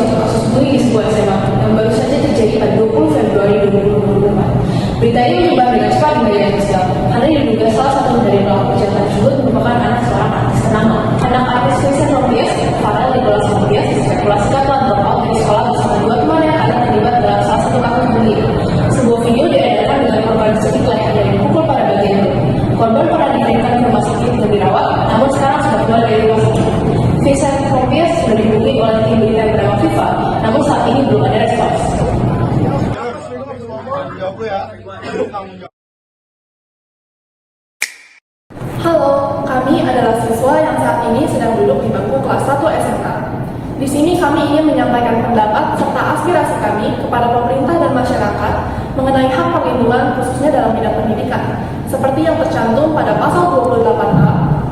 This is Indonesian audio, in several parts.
suatu kasus bullying di sebuah SMA yang baru saja terjadi pada 20 Februari 2024. Berita ini menyebar dengan cepat di media sosial karena diduga salah satu dari pelaku kejahatan tersebut merupakan anak seorang artis ternama. Anak artis Vincent Rompies, Farel Nicholas Rompies, dispekulasikan telah dropout dari sekolah bersama dua temannya karena terlibat dalam salah satu kasus bullying. Sebuah video diedarkan dengan korban sedikit lehernya dipukul pada bagian tubuh. Korban pernah dikirimkan ke rumah sakit untuk dirawat, namun sekarang sudah keluar dari rumah sakit. Vincent Rompies sudah dihubungi oleh tim berita yang bernama FIFA, namun saat ini belum ada respons. Halo, kami adalah siswa yang saat ini sedang duduk di bangku kelas 1 SMK. Di sini kami ingin menyampaikan pendapat serta aspirasi kami kepada pemerintah dan masyarakat mengenai hak perlindungan khususnya dalam bidang pendidikan, seperti yang tercantum pada pasal 28A,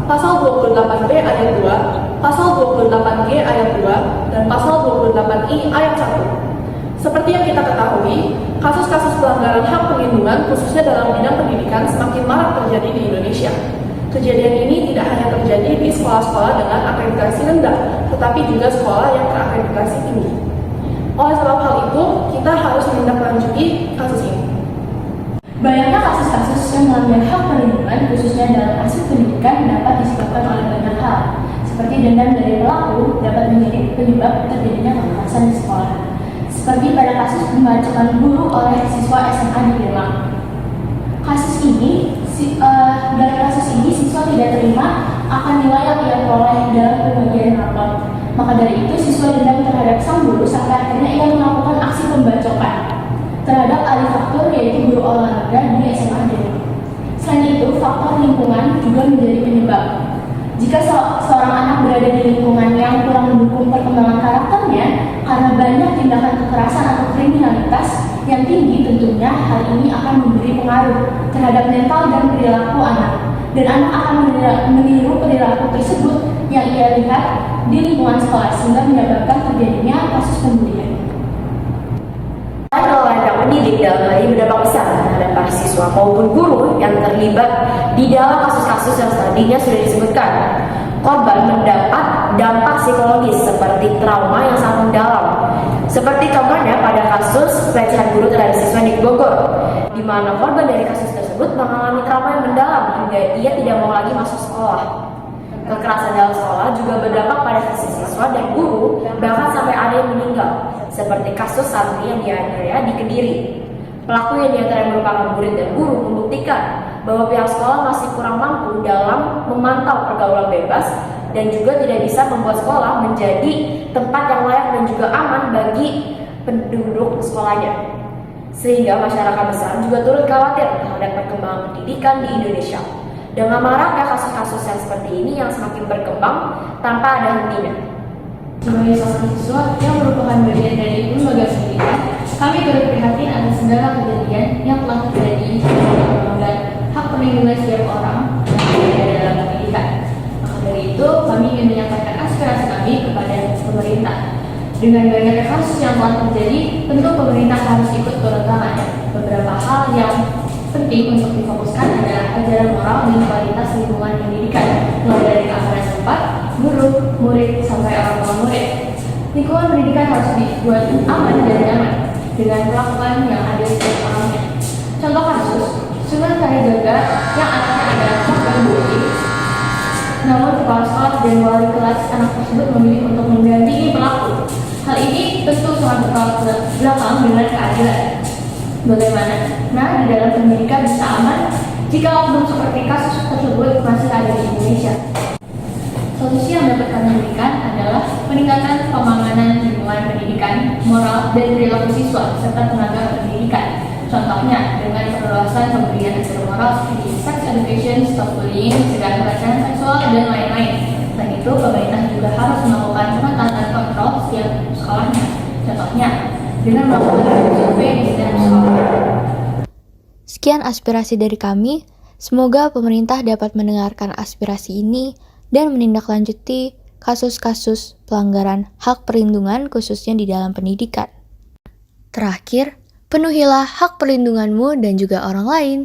pasal 28B ayat 2, pasal 28G ayat 2, dan pasal 28I ayat 1. Seperti yang kita ketahui, kasus-kasus pelanggaran hak perlindungan khususnya dalam bidang pendidikan semakin marak terjadi di Indonesia. Kejadian ini tidak hanya terjadi di sekolah-sekolah dengan akreditasi rendah, tetapi juga sekolah yang terakreditasi tinggi. Oleh sebab hal itu, kita harus menindaklanjuti kasus ini. Banyaknya kasus-kasus yang melanggar hak perlindungan khususnya dalam aspek pendidikan dapat disebabkan oleh banyak hal, seperti dendam dari pelaku dapat menjadi penyebab terjadinya kekerasan di sekolah. Seperti pada kasus pembacokan guru oleh siswa SMA di Demak. Dalam kasus ini siswa tidak terima akan nilai yang ia peroleh dalam pembagian rapor. Maka dari itu siswa dendam terhadap sang guru sampai akhirnya ia melakukan aksi pembacokan terhadap alih faktor yaitu guru olahraga di SMA Demak. Selain itu faktor lingkungan juga menjadi penyebab. Jika seorang anak berada di lingkungan yang kurang mendukung perkembangan karakternya karena banyak tindakan kekerasan atau kriminalitas yang tinggi, tentunya hal ini akan memberi pengaruh terhadap mental dan perilaku anak, dan anak akan meniru perilaku tersebut yang ia lihat di lingkungan sekolah sehingga menyebabkan terjadinya kasus pembulian. Oleh pihak pendidik dalam hal ini berdampak besar terhadap para siswa maupun guru yang terlibat di dalam kasus-kasus yang tadinya sudah disebutkan. Korban mendapat dampak psikologis seperti trauma yang sangat mendalam. Seperti contohnya pada kasus pelecehan guru terhadap siswa di Bogor, di mana korban dari kasus tersebut mengalami trauma yang mendalam hingga ia tidak mau lagi masuk sekolah. Kekerasan dalam sekolah juga berdampak pada siswa dan guru, bahkan sampai ada yang meninggal, seperti kasus santri yang dianiaya di Kediri. Pelaku yang diantara merupakan murid dan guru membuktikan bahwa pihak sekolah masih kurang mampu dalam memantau pergaulan bebas dan juga tidak bisa membuat sekolah menjadi tempat yang layak dan juga aman bagi penduduk sekolahnya. Sehingga masyarakat besar juga turut khawatir terhadap perkembangan pendidikan di Indonesia. Dengan maraknya kasus-kasus yang seperti ini yang semakin berkembang tanpa ada hentinya. Sebagai seorang siswa yang merupakan bagian dari lembaga pendidikan, kami turut prihatin atas segala kejadian yang telah terjadi melanggar hak perlindungan setiap orang yang berada dalam pendidikan. Maka dari itu, kami ingin menyampaikan aspirasi kami kepada pemerintah. Dengan banyaknya kasus yang telah terjadi, tentu pemerintah harus ikut turun tangan. Beberapa hal yang penting untuk difokuskan adalah ajaran moral dan kualitas lingkungan pendidikan, mulai dari keamanan tempat, guru, murid, sampai orang tua murid. Lingkungan pendidikan harus dibuat aman dan nyaman dengan perlakuan yang adil setiap orangnya. Contoh kasus, Sunan Kalijaga yang anaknya adalah korban bullying, namun kepala sekolah dan wali kelas anak tersebut memilih untuk mendampingi pelaku. Hal ini tentu sangat bertolak belakang dengan keadilan. Bagaimana? Nah, di dalam pendidikan bisa aman jika oknum seperti kasus tersebut masih ada di Indonesia. Solusi yang dapat kami berikan adalah peningkatan pemahaman lingkungan pendidikan, moral, dan perilaku siswa serta tenaga pendidikan. Contohnya dengan perluasan pemberian ajaran moral seperti sex education, stop bullying, mencegah pelecehan seksual, dan lain-lain. Selain itu, pemerintah juga harus melakukan pengetatan kontrol setiap sekolahnya. Contohnya dengan melakukan survei di setiap sekolah. Sekian aspirasi dari kami. Semoga pemerintah dapat mendengarkan aspirasi ini dan menindaklanjuti kasus-kasus pelanggaran hak perlindungan khususnya di dalam pendidikan. Terakhir, penuhilah hak perlindunganmu dan juga orang lain.